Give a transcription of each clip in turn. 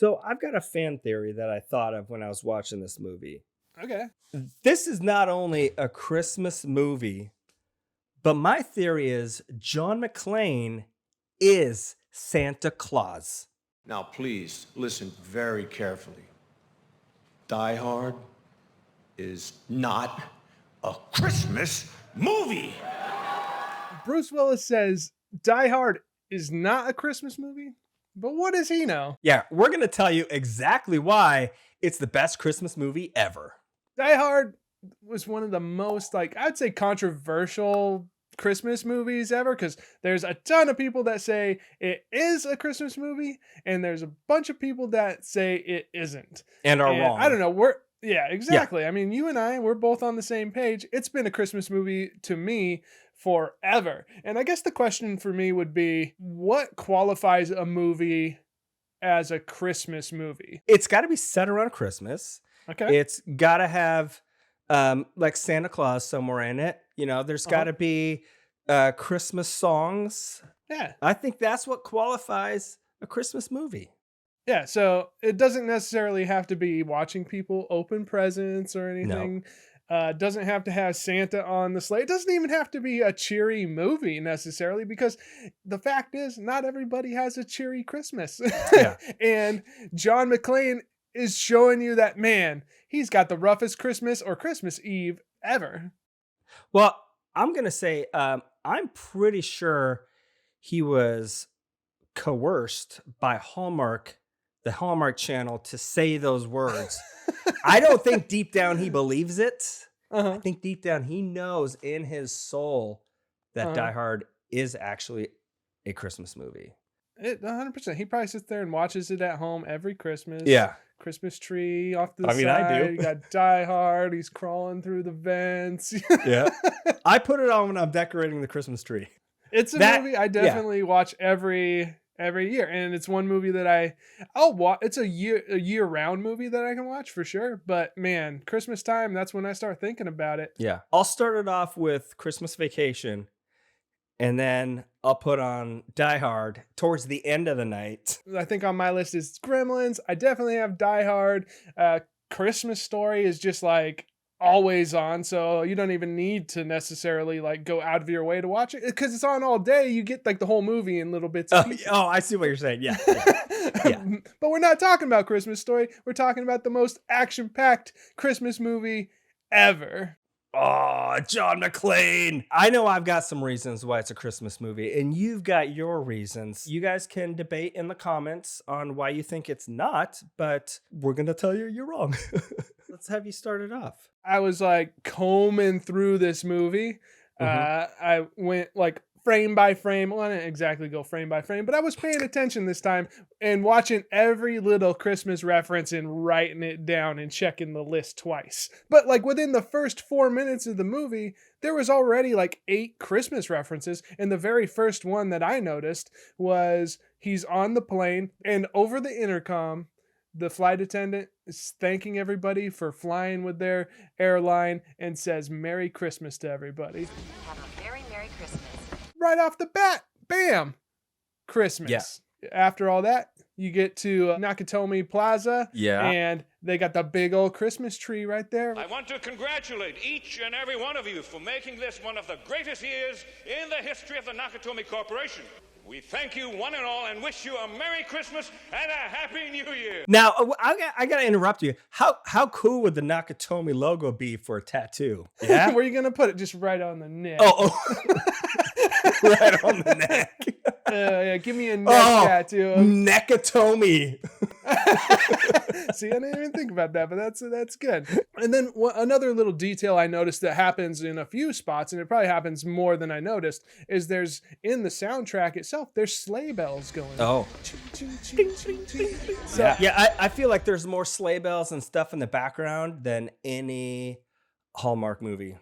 So I've got a fan theory that I thought of when I was watching this movie. Okay. This is not only a Christmas movie, but my theory is John McClane is Santa Claus. Now, please listen very carefully. Die Hard is not a Christmas movie. Bruce Willis says Die Hard is not a Christmas movie, but what does he know? Yeah, we're going to tell you exactly why it's the best Christmas movie ever. Die Hard was one of the most, I'd say controversial Christmas movies ever, because there's a ton of people that say it is a Christmas movie, and there's a bunch of people that say it isn't. And are wrong. I don't know. Yeah, exactly. Yeah. I mean, you and I, we're both on the same page. It's been a Christmas movie to me forever. And I guess the question for me would be, what qualifies a movie as a Christmas movie? It's got to be set around Christmas. Okay. It's got to have like Santa Claus somewhere in it. You know, there's got to be Christmas songs. Yeah. I think that's what qualifies a Christmas movie. Yeah, so it doesn't necessarily have to be watching people open presents or anything. No. Doesn't have to have Santa on the sleigh. It doesn't even have to be a cheery movie necessarily, because the fact is, not everybody has a cheery Christmas. Yeah. And John McClane is showing you that, man, he's got the roughest Christmas or Christmas Eve ever. Well, I'm going to say I'm pretty sure he was coerced by the Hallmark Channel, to say those words. I don't think deep down he believes it. I think deep down he knows in his soul that Die Hard is actually a Christmas movie. 100%. He probably sits there and watches it at home every Christmas. Yeah. Christmas tree off the side. I do. You got Die Hard. He's crawling through the vents. Yeah. I put it on when I'm decorating the Christmas tree. It's a movie I definitely watch every year, and it's one movie that I'll watch. It's a year-round movie that I can watch for sure. But man, Christmas time, that's when I start thinking about it. Yeah, I'll start it off with Christmas Vacation, and then I'll put on Die Hard towards the end of the night. I think on my list is Gremlins. I definitely have Die Hard. Christmas Story is just like always on, so you don't even need to necessarily like go out of your way to watch it, because it's on all day. You get like the whole movie in little bits and pieces. I see what you're saying. Yeah. But we're not talking about Christmas Story. We're talking about the most action-packed Christmas movie ever. Oh, John McClane. I know I've got some reasons why it's a Christmas movie, and you've got your reasons. You guys can debate in the comments on why you think it's not, but we're going to tell you you're wrong. Let's have you start it off. I was like combing through this movie. I went like frame by frame. Well, I didn't exactly go frame by frame, but I was paying attention this time and watching every little Christmas reference and writing it down and checking the list twice. But like within the first 4 minutes of the movie, there was already like 8 Christmas references. And the very first one that I noticed was he's on the plane, and over the intercom, the flight attendant is thanking everybody for flying with their airline and says, "Merry Christmas" to everybody. Have a very Merry Christmas. Right off the bat, bam, Christmas. Yeah. After all that, you get to Nakatomi Plaza, and they got the big old Christmas tree right there. I want to congratulate each and every one of you for making this one of the greatest years in the history of the Nakatomi Corporation. We thank you one and all and wish you a Merry Christmas and a Happy New Year. Now, I got to interrupt you. How cool would the Nakatomi logo be for a tattoo? Yeah? Where are you going to put it? Just right on the neck. Oh. Right on the neck. Yeah, give me a neck tattoo. Nakatomi. See, I didn't even think about that, but that's good. And then another little detail I noticed that happens in a few spots, and it probably happens more than I noticed, is there's in the soundtrack itself, there's sleigh bells going. Oh. Yeah, I feel like there's more sleigh bells and stuff in the background than any Hallmark movie.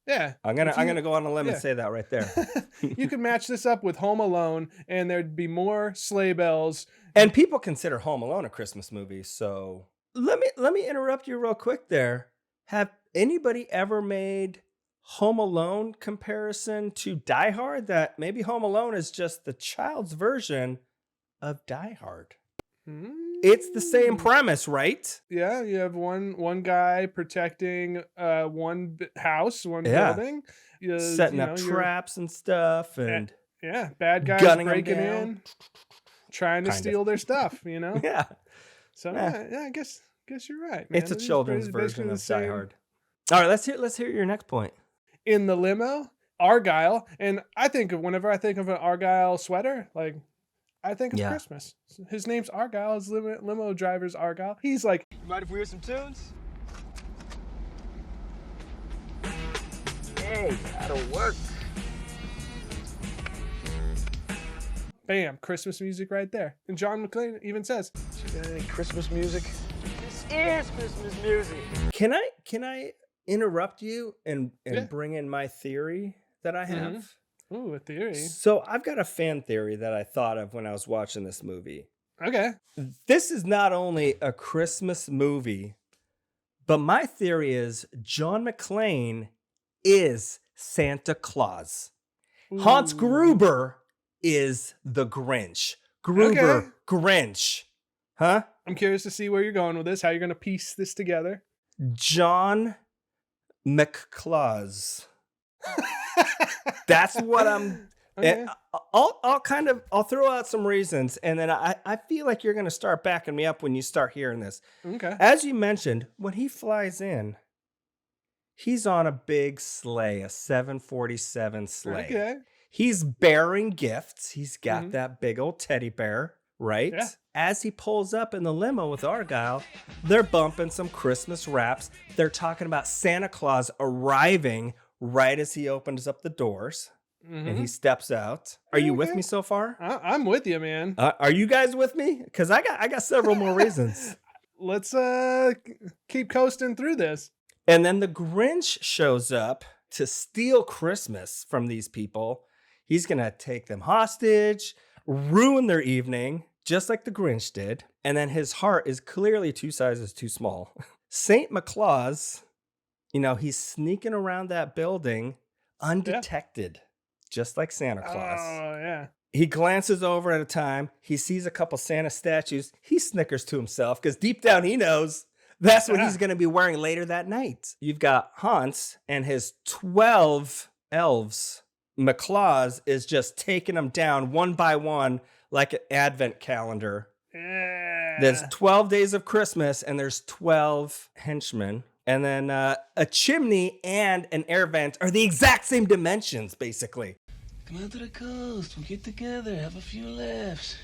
Yeah. I'm gonna go on a limb and say that right there. You could match this up with Home Alone, and there'd be more sleigh bells. And people consider Home Alone a Christmas movie, so let me interrupt you real quick there. Have anybody ever made Home Alone comparison to Die Hard? That maybe Home Alone is just the child's version of Die Hard. It's the same premise, right? Yeah, you have one guy protecting one house, one Yeah. building, Setting up traps and stuff, and yeah, bad guys gunning 'em breaking down. in, trying to Kind of. steal their stuff. Yeah. So Yeah. yeah, I guess you're right, man. It's a It is children's basically version the of Die same. Hard. All right, let's hear your next point. In the limo, Argyle, and whenever I think of an Argyle sweater, like I think of Yeah. Christmas. His name's Argyle. His limo driver's Argyle. He's like, Mind if we hear some tunes? Hey, that'll work. bam, Christmas music right there. And John McClane even says, You got any Christmas music? This is Christmas music. Can I interrupt you and Yeah. bring in my theory that I have? ooh, a theory. So I've got a fan theory that I thought of when I was watching this movie. Okay. This is not only a Christmas movie, but my theory is John McClane is Santa Claus. Hans Ooh. Gruber is the Grinch. Gruber, Okay. Grinch. Huh? I'm curious to see where you're going with this, how you're going to piece this together. John McClaus. That's what I'm. Okay. I'll throw out some reasons, and then I feel like you're gonna start backing me up when you start hearing this. Okay. As you mentioned, when he flies in, he's on a big sleigh, a 747 sleigh. Okay. He's bearing gifts. He's got Mhm. that big old teddy bear, right? Yeah. As he pulls up in the limo with Argyle, they're bumping some Christmas raps. They're talking about Santa Claus arriving right as he opens up the doors and he steps out. Are you with Okay. me so far? I'm with you, man. Are you guys with me? Because I got several more reasons. Let's keep coasting through this. And then the Grinch shows up to steal Christmas from these people. He's going to take them hostage, ruin their evening, just like the Grinch did. And then his heart is clearly 2 sizes too small. St. McClaus, he's sneaking around that building undetected, just like Santa Claus. Oh, yeah. He glances over at a time. He sees a couple Santa statues. He snickers to himself because deep down he knows that's what he's going to be wearing later that night. You've got Hans and his 12 elves. McClaus is just taking them down one by one like an advent calendar. Yeah. There's 12 days of Christmas and there's 12 henchmen. And then a chimney and an air vent are the exact same dimensions, basically. Come out to the coast. We'll get together. Have a few laughs.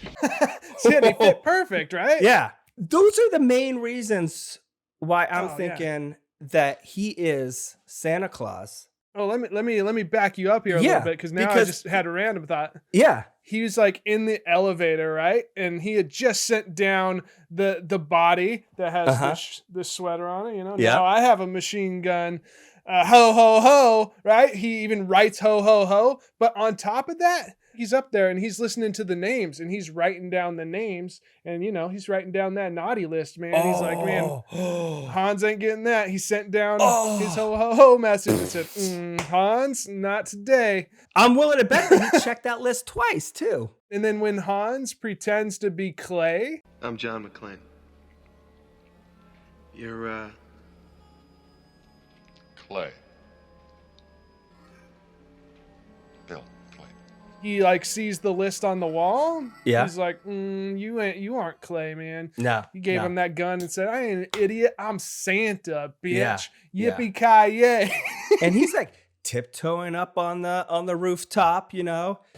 See, they fit perfect, right? Yeah. Those are the main reasons why I'm Oh, yeah. thinking that he is Santa Claus. Oh, let me back you up here a Yeah, little bit because now I because- just had a random thought. Yeah. He was like in the elevator, right? And he had just sent down the body that has the sweater on it. Yeah. Now I have a machine gun. Ho ho ho! Right? He even writes ho ho ho. But on top of that, he's up there and he's listening to the names and he's writing down the names and he's writing down that naughty list, man. He's like, man, Hans ain't getting that. He sent down his ho ho ho message and said, Hans, not today. I'm willing to bet that he checked that list twice, too. And then when Hans pretends to be Clay, I'm John McClane. You're, Clay. Bill Clay. he like sees the list on the wall. Yeah. He's like, you aren't Clay, man. No. He gave him that gun and said, I ain't an idiot. I'm Santa, bitch. Yeah. Yippee-ki-yay. And he's like tiptoeing up on the rooftop,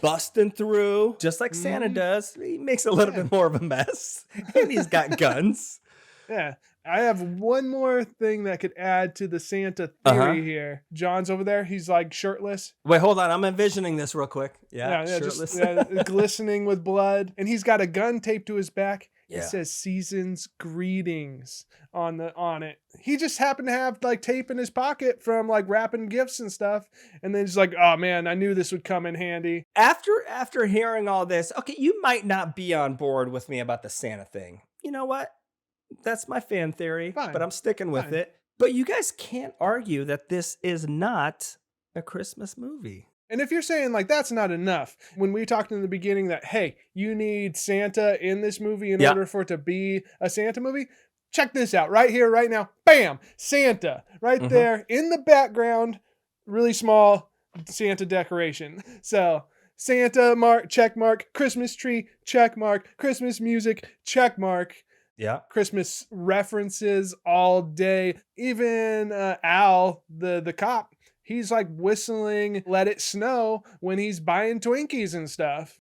busting through, just like Santa does. He makes a little bit more of a mess. And he's got guns. Yeah. I have one more thing that could add to the Santa theory here. John's over there. He's like shirtless. Wait, hold on. I'm envisioning this real quick. Yeah, shirtless. Just glistening with blood. And he's got a gun taped to his back. It Yeah. says Season's Greetings on it. He just happened to have like tape in his pocket from like wrapping gifts and stuff. And then he's like, oh man, I knew this would come in handy. After hearing all this, okay, you might not be on board with me about the Santa thing. You know what? That's my fan theory, Fine. but I'm sticking with Fine. it. But you guys can't argue that this is not a Christmas movie. And if you're saying like that's not enough, when we talked in the beginning that, hey, you need Santa in this movie in order for it to be a Santa movie, check this out right here, right now. Bam! Santa right there in the background, really small Santa decoration. So Santa mark, check mark, Christmas tree, check mark, Christmas music, check mark. Yeah. Christmas references all day. Even Al, the cop, he's like whistling Let It Snow when he's buying Twinkies and stuff.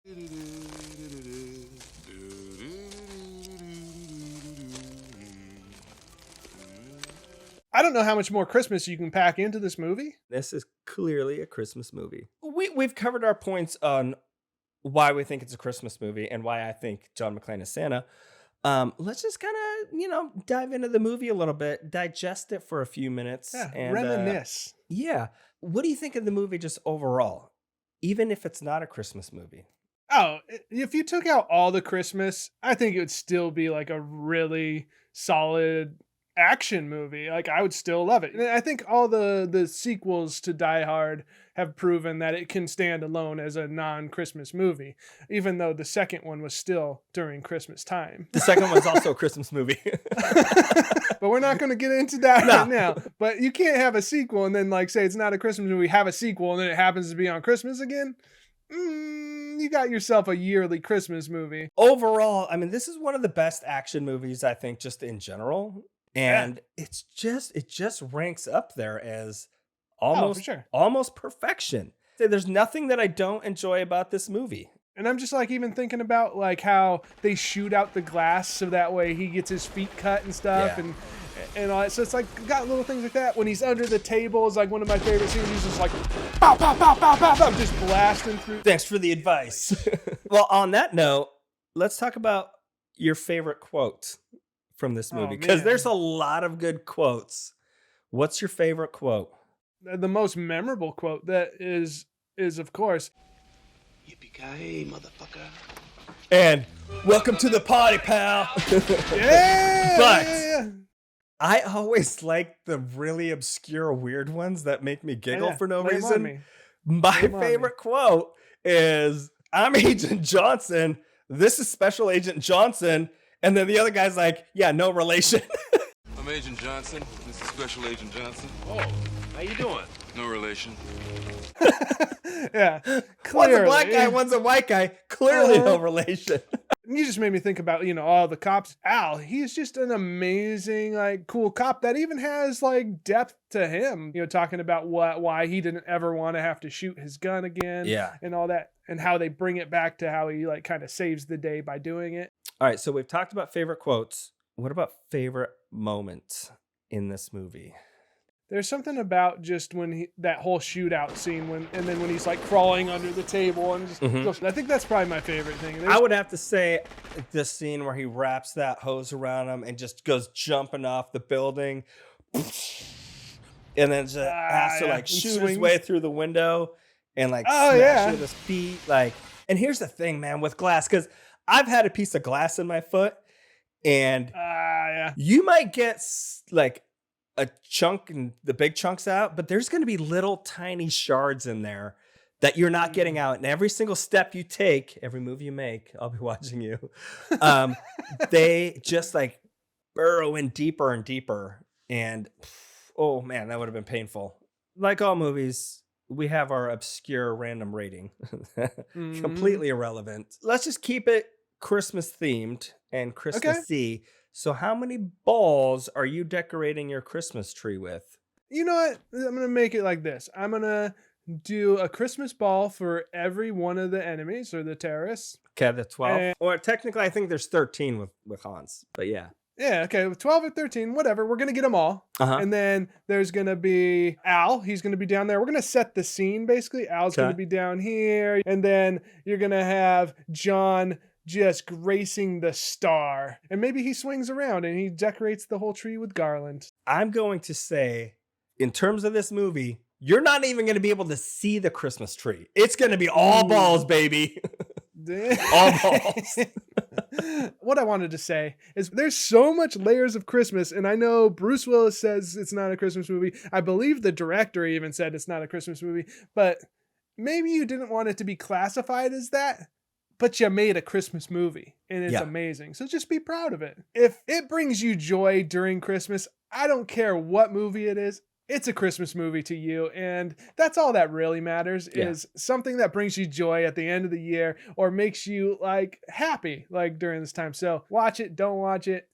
I don't know how much more Christmas you can pack into this movie. This is clearly a Christmas movie. We've covered our points on why we think it's a Christmas movie and why I think John McClane is Santa. Let's just kind of, dive into the movie a little bit, digest it for a few minutes. Yeah, and reminisce. Yeah. What do you think of the movie just overall? Even if it's not a Christmas movie? Oh, if you took out all the Christmas, I think it would still be like a really solid action movie. Like I would still love it. And I think all the sequels to Die Hard have proven that it can stand alone as a non-Christmas movie, even though the second one was still during Christmas time. The second one's also a Christmas movie. But we're not going to get into that right now. But you can't have a sequel and then like say it's not a Christmas movie, have a sequel and then it happens to be on Christmas again. You got yourself a yearly Christmas movie. Overall, I mean, this is one of the best action movies, I think, just in general. And it just ranks up there as almost perfection. There's nothing that I don't enjoy about this movie. And I'm just like even thinking about like how they shoot out the glass so that way he gets his feet cut and stuff and all that. So it's like got little things like that. When he's under the table is like one of my favorite scenes. He's just like pow, pow, pow, pow, pow, pow, just blasting through. Thanks for the advice. Well, on that note, let's talk about your favorite quote from this movie, because there's a lot of good quotes. What's your favorite quote? The most memorable quote that is of course, Yippee-ki-yay, motherfucker. And welcome to the party, pal. Yeah. But I always like the really obscure weird ones that make me giggle for no reason. My favorite quote is, "I'm Agent Johnson. This is Special Agent Johnson." And then the other guy's like, "Yeah, no relation." I'm Agent Johnson. This is Special Agent Johnson. Oh, how you doing? No relation. Yeah. One's a black guy, one's a white guy. Clearly no relation. You just made me think about, all the cops. Al, he's just an amazing, like, cool cop that even has, like, depth to him. Talking about why he didn't ever want to have to shoot his gun again. Yeah. And all that. And how they bring it back to how he, like, kind of saves the day by doing it. All right, so we've talked about favorite quotes. What about favorite moments in this movie? There's something about just when that whole shootout scene and then when he's like crawling under the table and just I think that's probably my favorite thing. I would have to say the scene where he wraps that hose around him and just goes jumping off the building, and then just has to like shoot his way through the window and like smash with his feet. Like, and here's the thing, man, with glass, because I've had a piece of glass in my foot, and you might get like a chunk and the big chunks out, but there's going to be little tiny shards in there that you're not getting out. And every single step you take, every move you make, I'll be watching you. They just like burrow in deeper and deeper. And oh man, that would have been painful. Like all movies, we have our obscure random rating. Completely irrelevant. Let's just keep it Christmas themed and Christmassy. Okay. So how many balls are you decorating your Christmas tree with? You know what? I'm going to make it like this. I'm going to do a Christmas ball for every one of the enemies or the terrorists. Okay, the 12. Or technically, I think there's 13 with Hans, but yeah. Yeah, okay, 12 or 13, whatever. We're going to get them all. And then there's going to be Al. He's going to be down there. We're going to set the scene, basically. Al's going to be down here. And then you're going to have John just gracing the star. And maybe he swings around and he decorates the whole tree with garland. I'm going to say, in terms of this movie, you're not even going to be able to see the Christmas tree. It's going to be all balls, baby. All balls. What I wanted to say is there's so much layers of Christmas, and I know Bruce Willis says it's not a Christmas movie. I believe the director even said it's not a Christmas movie, but maybe you didn't want it to be classified as that, but you made a Christmas movie and it's amazing. So just be proud of it. If it brings you joy during Christmas, I don't care what movie it is. It's a Christmas movie to you. And that's all that really matters is something that brings you joy at the end of the year or makes you like happy like during this time. So watch it, don't watch it.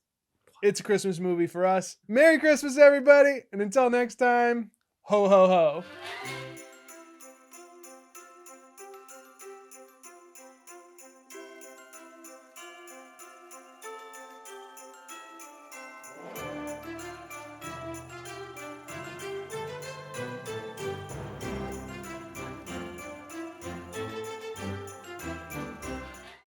It's a Christmas movie for us. Merry Christmas, everybody. And until next time, ho, ho, ho.